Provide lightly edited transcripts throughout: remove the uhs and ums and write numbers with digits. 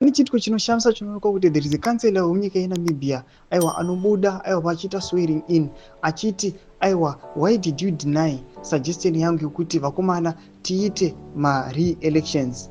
Pane chitiko chinoshamisa chinoonekwa kuti there is a councillor wemunyika yeNamibia aiwa anobuda aiwa vachita swearing in achiti aiwa why did you deny suggestion yangu yekuti vakomana tiite re-elections.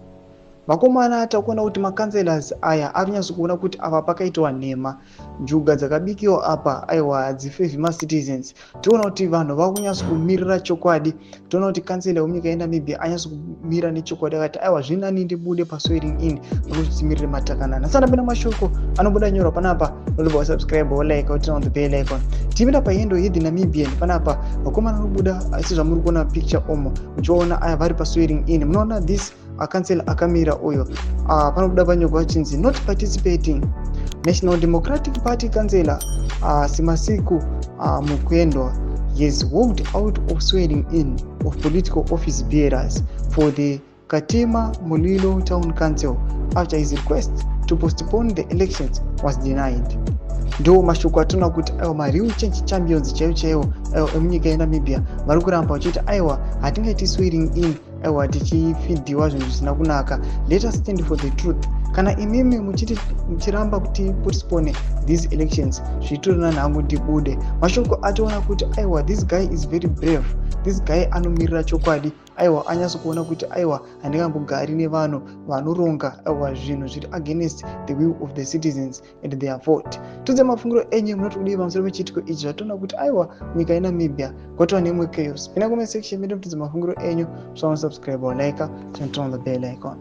Vakomana takuona kuti makanselas aya arinyatso kuona kuti apa pakaitwa nhema, njuga dzakabikiwa apa aiwa hadzifevhi macitizens. Toona kuti vanhu vakunyatso kumirira chokwadi, toona kuti kansela wemunyika yeNamibia anyatso kumira nechokwadi akati aiwa zvinani ndibude paswearing in nokuti timirire matakanana. Sandapinda mashoko anobuda nyorwa panapa, nolibva subscribe like utina on the bell icon. Timira payendo yeThe Namibian panapa vakomana anobuda sezvamuri kuona picture omo muchiona aya vari paswearing in. Munoona this kansela akamira uyo panobuda panyorwa chinzi not participating. National Democratic Party kansela Simasiku Mukwendwa has walked out of swearing in of political office bearers for the Katema Mulilo Town Council after his request to postpone the elections was denied. Ndo mashoko atona kuti aiwa mariu change champions chaiwo emunyika yeNamibia vari kuramba vachiti aiwa hatingaiti swearing in aiwa tichifidhiwa zvinhu zvisina kunaka. Let us stand for the truth. Kana imimi muchiramba kuti postpone these elections zvitorina nhangu ndibude. Mashoko atoona kuti aiwa this guy is very brave, this guy anomirira chokwadi, aiwa anyatso kuona kuti aiwa handingambogari nevanhu vanoronga aiwa zvinhu zviri against the will of the citizens and their vote. Tudze mafungiro enyu munoti kudii pamusoro pechitiko ichi zvatoona kuti aiwa nyika yeNamibia kwatova nemwe chaos. Pinda comment section medu mutudze mafungiro enyu, subscribe or like and turn on the bell icon.